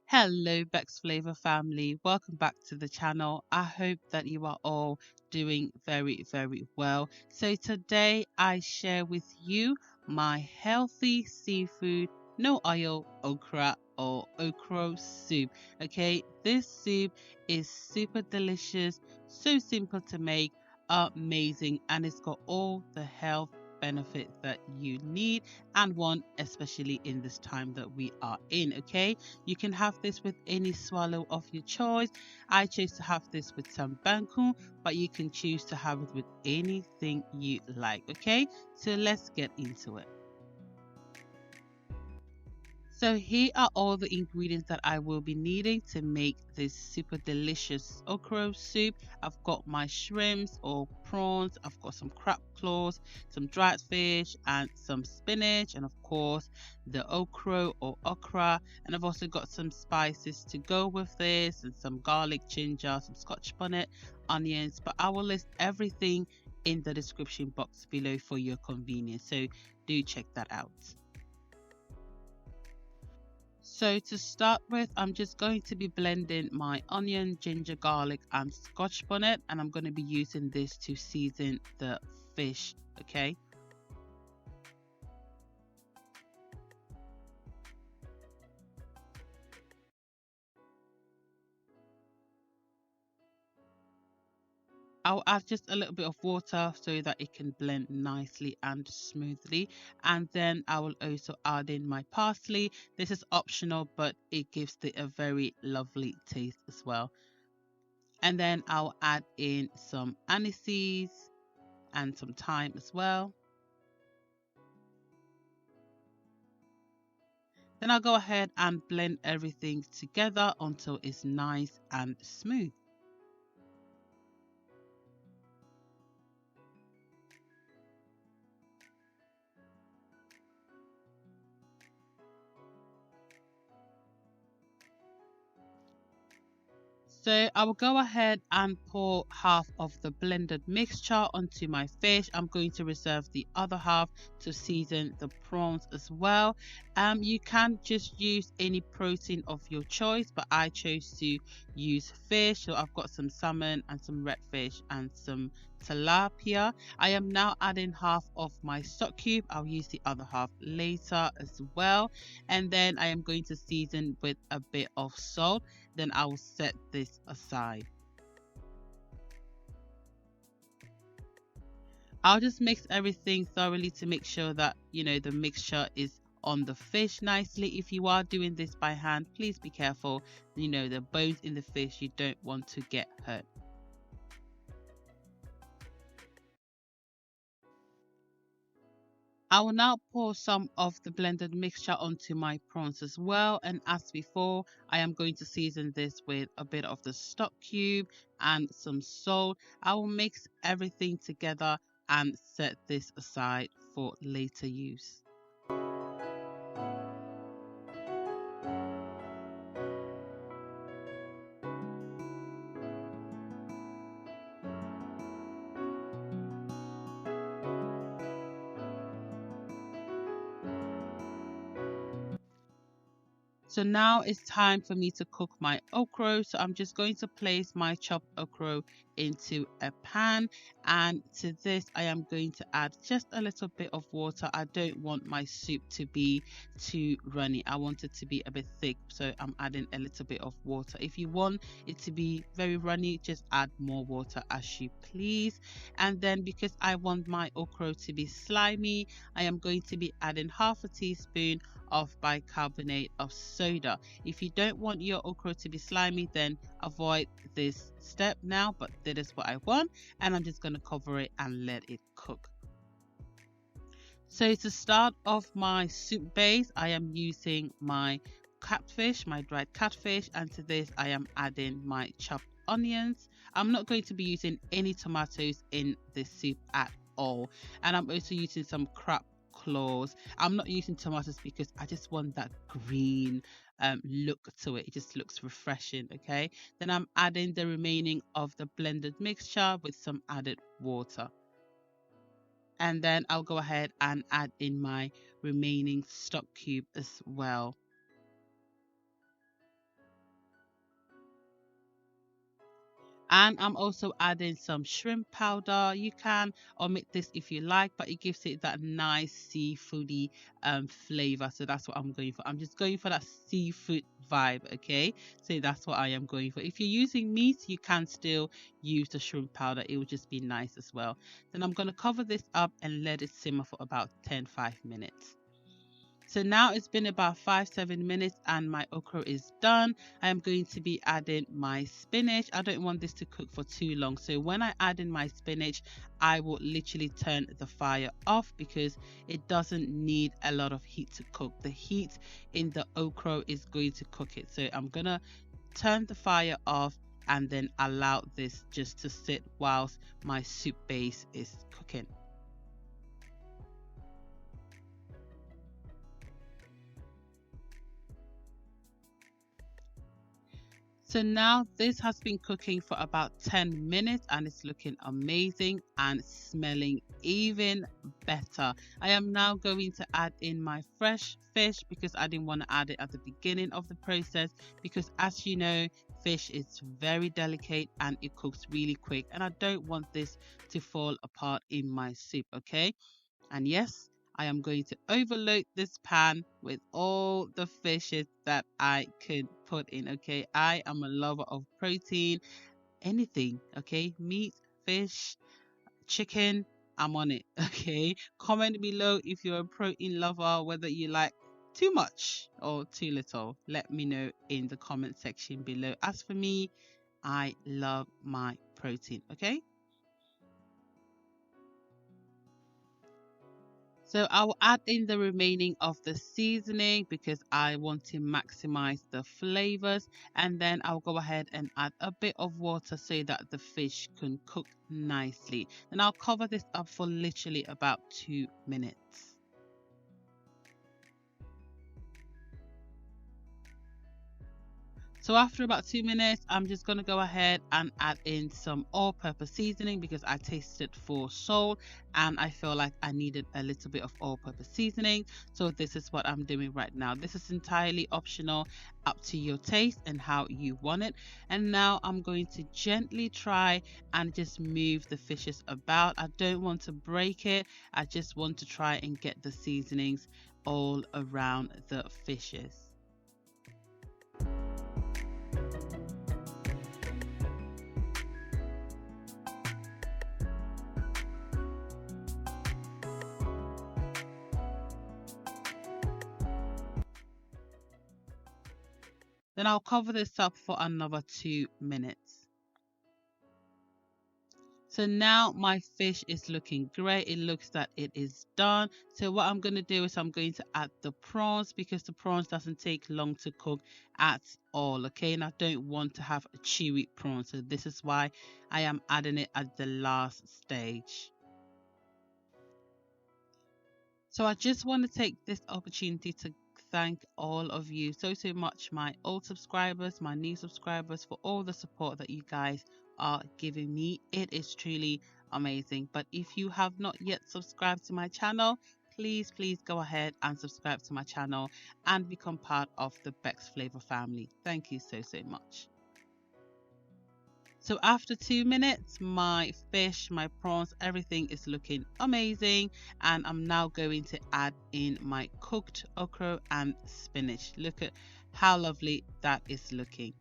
Hello, Bex Flavor family. Welcome back to the channel. I hope that you are all doing very well. So, today I share with you my healthy seafood, no oil, okra or okro soup. Okay, this soup is super delicious, so simple to make, amazing, and it's got all the health benefit that you need and want, especially in this time that we are in. Okay, you can have this with any swallow of your choice. I chose to have this with some bangkun, but you can choose to have it with anything you like. Okay, so let's get into it. So here are all the ingredients that I will be needing to make this super delicious okra soup. I've got my shrimps or prawns, I've got some crab claws, some dried fish and some spinach, and of course the okra or okra, and I've also got some spices to go with this and some garlic, ginger, some Scotch bonnet, onions, but I will list everything in the description box below for your convenience, so do check that out. So to start with, I'm just going to be blending my onion, ginger, garlic and Scotch bonnet, and I'm going to be using this to season the fish, okay? I'll add just a little bit of water so that it can blend nicely and smoothly. And then I will also add in my parsley. This is optional, but it gives it a very lovely taste as well. And then I'll add in some aniseed and some thyme as well. Then I'll go ahead and blend everything together until it's nice and smooth. So I will go ahead and pour half of the blended mixture onto my fish. I'm going to reserve the other half to season the prawns as well. You can just use any protein of your choice, but I chose to use fish. So I've got some salmon and some redfish and some tilapia. I am now adding half of my stock cube. I'll use the other half later as well. And then I am going to season with a bit of salt. Then I will set this aside. I'll just mix everything thoroughly to make sure that the mixture is on the fish nicely. If you are doing this by hand, please be careful. The bones in the fish, you don't want to get hurt. I will now pour some of the blended mixture onto my prawns as well, and as before I am going to season this with a bit of the stock cube and some salt. I will mix everything together and set this aside for later use. So now it's time for me to cook my okra. So I'm just going to place my chopped okra into a pan, and to this I am going to add just a little bit of water. I don't want my soup to be too runny. I want it to be a bit thick, so I'm adding a little bit of water. If you want it to be very runny, just add more water as you please. And then because I want my okra to be slimy, I am going to be adding half a teaspoon of bicarbonate of soda. If you don't want your okra to be slimy, then avoid this step now, but that is what I want, and I'm just going to cover it and let it cook. So to start off my soup base, I am using my catfish, my dried catfish, and to this I am adding my chopped onions. I'm not going to be using any tomatoes in this soup at all, and I'm also using some crab claws. I'm not using tomatoes because I just want that green look to it. It just looks refreshing. Okay, then I'm adding the remaining of the blended mixture with some added water, and then I'll go ahead and add in my remaining stock cube as well. And I'm also adding some shrimp powder. You can omit this if you like, but it gives it that nice seafoody flavor. So that's what I'm going for. I'm just going for that seafood vibe, okay? So that's what I am going for. If you're using meat, you can still use the shrimp powder. It will just be nice as well. Then I'm going to cover this up and let it simmer for about 5 minutes. So now it's been about 7 minutes and my okra is done. I am going to be adding my spinach. I don't want this to cook for too long. So when I add in my spinach, I will literally turn the fire off because it doesn't need a lot of heat to cook. The heat in the okra is going to cook it. So I'm going to turn the fire off and then allow this just to sit whilst my soup base is cooking. So now this has been cooking for about 10 minutes and it's looking amazing and smelling even better. I am now going to add in my fresh fish because I didn't want to add it at the beginning of the process because, as you know, fish is very delicate and it cooks really quick and I don't want this to fall apart in my soup, okay? And yes, I am going to overload this pan with all the fishes that I could put in. Okay, I am a lover of protein, anything. Okay, meat, fish, chicken, I'm on it. Okay, comment below if you're a protein lover, whether you like too much or too little. Let me know in the comment section below. As for me, I love my protein. Okay. So I'll add in the remaining of the seasoning because I want to maximize the flavors, and then I'll go ahead and add a bit of water so that the fish can cook nicely. And I'll cover this up for literally about 2 minutes. So after about 2 minutes, I'm just going to go ahead and add in some all-purpose seasoning because I tasted for salt and I feel like I needed a little bit of all-purpose seasoning. So this is what I'm doing right now. This is entirely optional, up to your taste and how you want it. And now I'm going to gently try and just move the fishes about. I don't want to break it. I just want to try and get the seasonings all around the fishes. Then I'll cover this up for another 2 minutes. So now my fish is looking great. It looks that it is done. So what I'm going to do is I'm going to add the prawns because the prawns doesn't take long to cook at all. Okay, and I don't want to have a chewy prawn. So this is why I am adding it at the last stage. So I just want to take this opportunity to thank all of you so much, my old subscribers, my new subscribers, for all the support that you guys are giving me. It is truly amazing. But if you have not yet subscribed to my channel, please go ahead and subscribe to my channel and become part of the Bex Flavor family. Thank you so much. So after 2 minutes, my fish, my prawns, everything is looking amazing. And I'm now going to add in my cooked okra and spinach. Look at how lovely that is looking.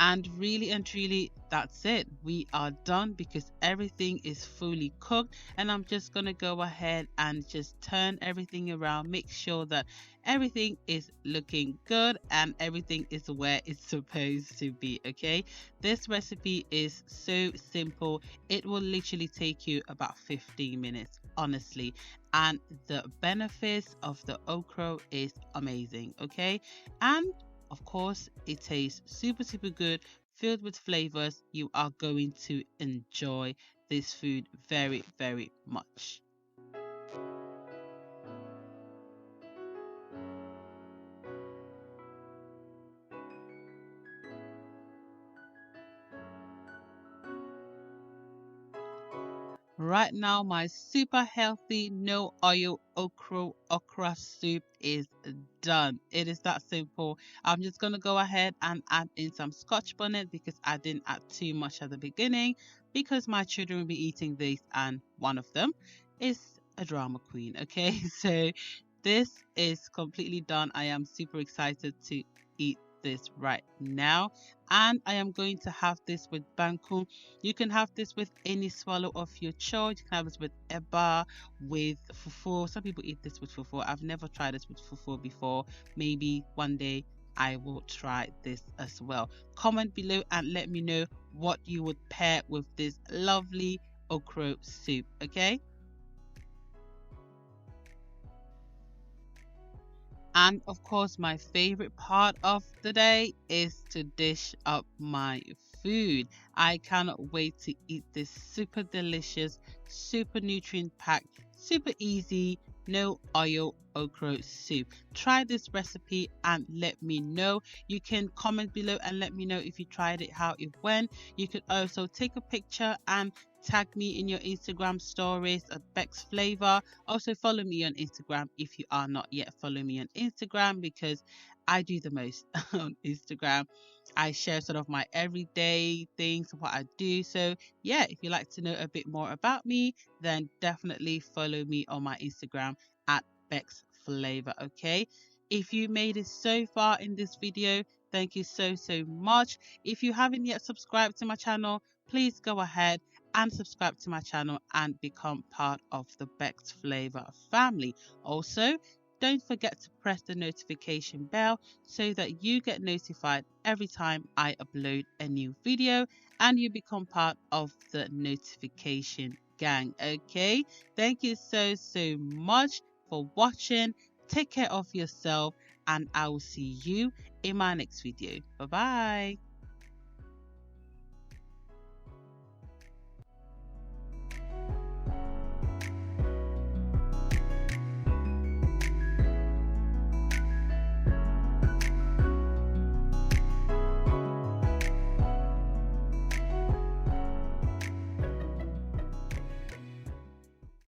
And really and truly, that's it. We are done because everything is fully cooked. And I'm just going to go ahead and just turn everything around. Make sure that everything is looking good and everything is where it's supposed to be. Okay. This recipe is so simple. It will literally take you about 15 minutes, honestly. And the benefits of the okra is amazing. Okay. And of course, it tastes super good, filled with flavors. You are going to enjoy this food very much. Right now, my super healthy, no oil okra soup is done. It is that simple. I'm just going to go ahead and add in some Scotch bonnet because I didn't add too much at the beginning because my children will be eating this and one of them is a drama queen. Okay, so this is completely done. I am super excited to eat this right now, and I am going to have this with banku. You can have this with any swallow of your choice. You can have this with eba, with fufu. Some people eat this with fufu. I've never tried this with fufu before. Maybe one day I will try this as well. Comment below and let me know what you would pair with this lovely okra soup. Okay. And of course, my favorite part of the day is to dish up my food. I cannot wait to eat this super delicious, super nutrient packed, super easy, no oil okra soup. Try this recipe and let me know. You can comment below and let me know if you tried it, how it went. You could also take a picture and tag me in your Instagram stories at Bex Flavor. Also, follow me on Instagram if you are not yet. Follow me on Instagram because I do the most on Instagram. I share sort of my everyday things, what I do. So, yeah, if you'd like to know a bit more about me, then definitely follow me on my Instagram at Bex Flavor. Okay. If you made it so far in this video, thank you so much. If you haven't yet subscribed to my channel, please go ahead and subscribe to my channel and become part of the Bex Flavor family. Also, don't forget to press the notification bell so that you get notified every time I upload a new video and you become part of the notification gang. Okay, thank you so much for watching. Take care of yourself and I will see you in my next video. Bye bye.